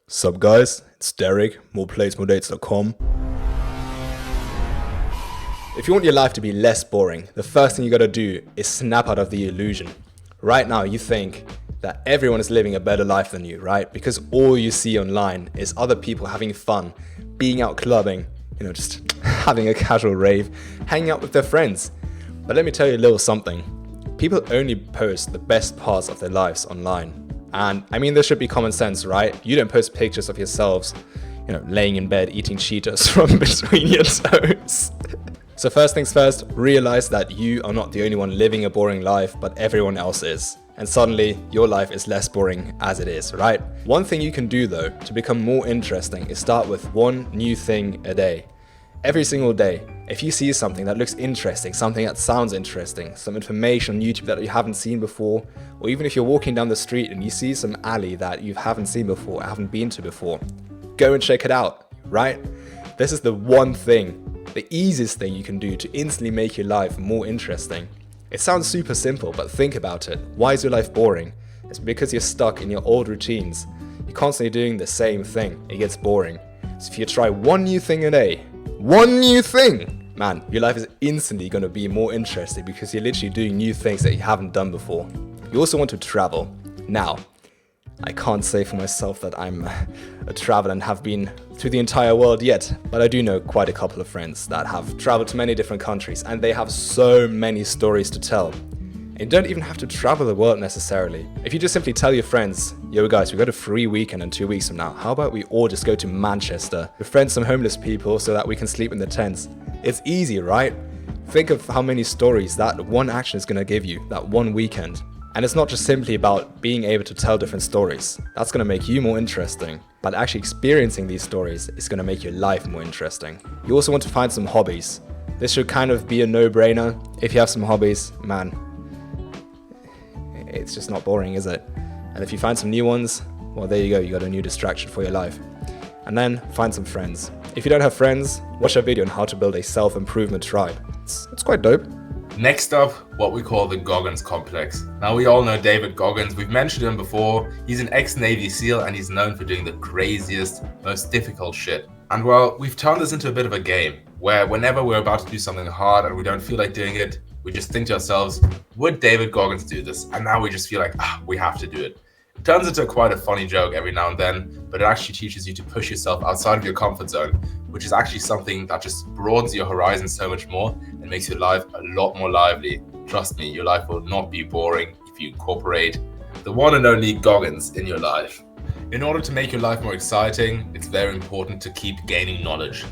Sup guys, it's Derek, moreplates.moredates.com. If you want your life to be less boring, the first thing you gotta do is snap out of the illusion. Right now you think that everyone is living a better life than you, right? Because all you see online is other people having fun, being out clubbing, just having a casual rave, hanging out with their friends. But let me tell you a little something. People only post the best parts of their lives online. And I mean, this should be common sense, right? You don't post pictures of yourselves, laying in bed eating Cheetos from between your toes. So first things first, realize that you are not the only one living a boring life, but everyone else is. And suddenly, your life is less boring as it is, right? One thing you can do though, to become more interesting, is start with one new thing a day. Every single day, if you see something that looks interesting, something that sounds interesting, some information on YouTube that you haven't seen before, or even if you're walking down the street and you see some alley that you haven't seen before, haven't been to before, go and check it out, right? This is the one thing, the easiest thing you can do to instantly make your life more interesting. It sounds super simple, but think about it. Why is your life boring? It's because you're stuck in your old routines. You're constantly doing the same thing. It gets boring. So if you try one new thing a day, one new thing, man, your life is instantly going to be more interesting because you're literally doing new things that you haven't done before. You also want to travel. Now, I can't say for myself that I'm a traveler and have been through the entire world yet, but I do know quite a couple of friends that have traveled to many different countries and they have so many stories to tell. And you don't even have to travel the world necessarily. If you just simply tell your friends, yo guys, we got a free weekend in 2 weeks from now. How about we all just go to Manchester, befriend some homeless people so that we can sleep in the tents? It's easy, right? Think of how many stories that one action is going to give you, that one weekend. And it's not just simply about being able to tell different stories. That's going to make you more interesting. But actually experiencing these stories is going to make your life more interesting. You also want to find some hobbies. This should kind of be a no-brainer. If you have some hobbies, man, it's just not boring, is it? And if you find some new ones, well, there you go. You got a new distraction for your life. And then find some friends. If you don't have friends, watch a video on how to build a self-improvement tribe. It's quite dope. Next up, what we call the Goggins complex. Now we all know David Goggins. We've mentioned him before. He's an ex-Navy SEAL and he's known for doing the craziest, most difficult shit. And well, we've turned this into a bit of a game where whenever we're about to do something hard and we don't feel like doing it, we just think to ourselves, would David Goggins do this? And now we just feel like, we have to do it. It turns into quite a funny joke every now and then, but it actually teaches you to push yourself outside of your comfort zone, which is actually something that just broadens your horizon so much more and makes your life a lot more lively. Trust me, your life will not be boring if you incorporate the one and only Goggins in your life. In order to make your life more exciting, it's very important to keep gaining knowledge.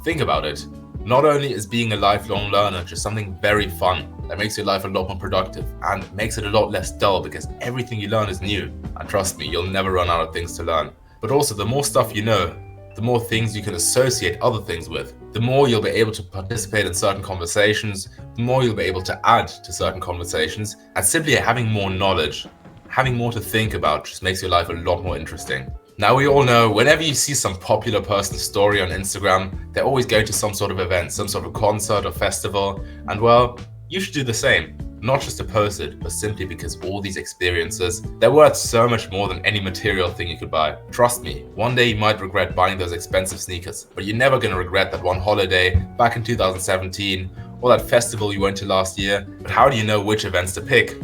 Think about it. Not only is being a lifelong learner just something very fun that makes your life a lot more productive and makes it a lot less dull because everything you learn is new. And trust me, you'll never run out of things to learn. But also, the more stuff you know, the more things you can associate other things with. The more you'll be able to participate in certain conversations, the more you'll be able to add to certain conversations. And simply having more knowledge, having more to think about just makes your life a lot more interesting. Now we all know whenever you see some popular person's story on Instagram, they're always going to some sort of event, some sort of concert or festival. And well, you should do the same. Not just to post it, but simply because all these experiences, they're worth so much more than any material thing you could buy. Trust me, one day you might regret buying those expensive sneakers, but you're never going to regret that one holiday back in 2017 or that festival you went to last year. But how do you know which events to pick?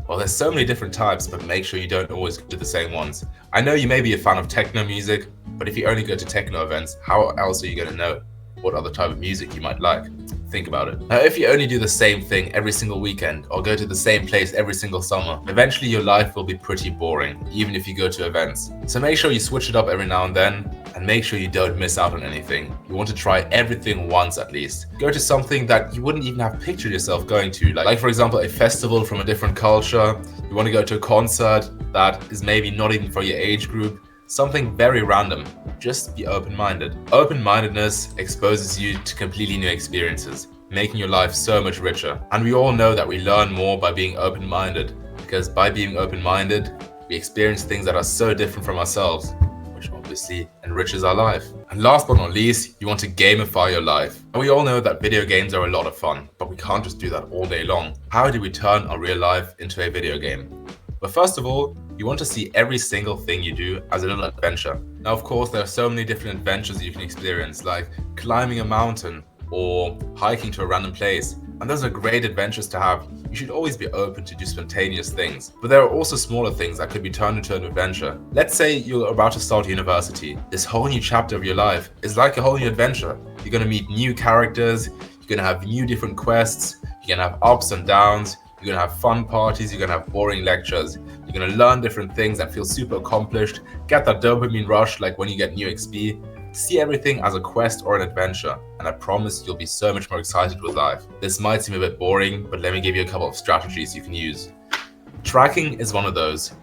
Well, there's so many different types, but make sure you don't always go to the same ones. I know you may be a fan of techno music, but if you only go to techno events, how else are you going to know what other type of music you might like? Think about it. Now, if you only do the same thing every single weekend or go to the same place every single summer, eventually your life will be pretty boring, even if you go to events. So make sure you switch it up every now and then, and make sure you don't miss out on anything. You want to try everything once at least. Go to something that you wouldn't even have pictured yourself going to, like for example, a festival from a different culture. You want to go to a concert that is maybe not even for your age group. Something very random. Just be open-minded. Open-mindedness exposes you to completely new experiences, making your life so much richer. And we all know that we learn more by being open-minded, because by being open-minded, we experience things that are so different from ourselves, which obviously enriches our life. And last but not least, you want to gamify your life. And we all know that video games are a lot of fun, but we can't just do that all day long. How do we turn our real life into a video game? But first of all, You want to see every single thing you do as a little adventure. Now, of course, there are so many different adventures you can experience, like climbing a mountain or hiking to a random place. And those are great adventures to have. You should always be open to do spontaneous things. But there are also smaller things that could be turned into an adventure. Let's say you're about to start university. This whole new chapter of your life is like a whole new adventure. You're going to meet new characters. You're going to have new different quests. You're going to have ups and downs. You're going to have fun parties. You're going to have boring lectures. You're going to learn different things and feel super accomplished. Get that dopamine rush like when you get new XP. See everything as a quest or an adventure, and I promise you'll be so much more excited with life. This might seem a bit boring, but let me give you a couple of strategies you can use. Tracking is one of those.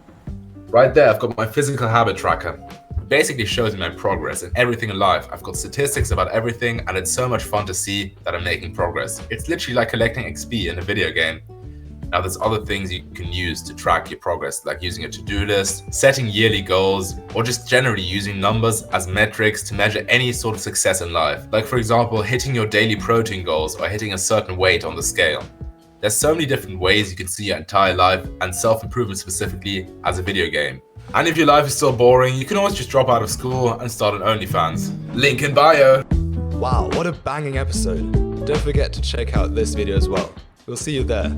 Right there, I've got my physical habit tracker. It basically shows me my progress in everything in life. I've got statistics about everything, and it's so much fun to see that I'm making progress. It's literally like collecting XP in a video game. Now, there's other things you can use to track your progress, like using a to-do list, setting yearly goals, or just generally using numbers as metrics to measure any sort of success in life. Like, for example, hitting your daily protein goals or hitting a certain weight on the scale. There's so many different ways you can see your entire life and self-improvement specifically as a video game. And if your life is still boring, you can always just drop out of school and start an OnlyFans. Link in bio. Wow, what a banging episode. Don't forget to check out this video as well. We'll see you there.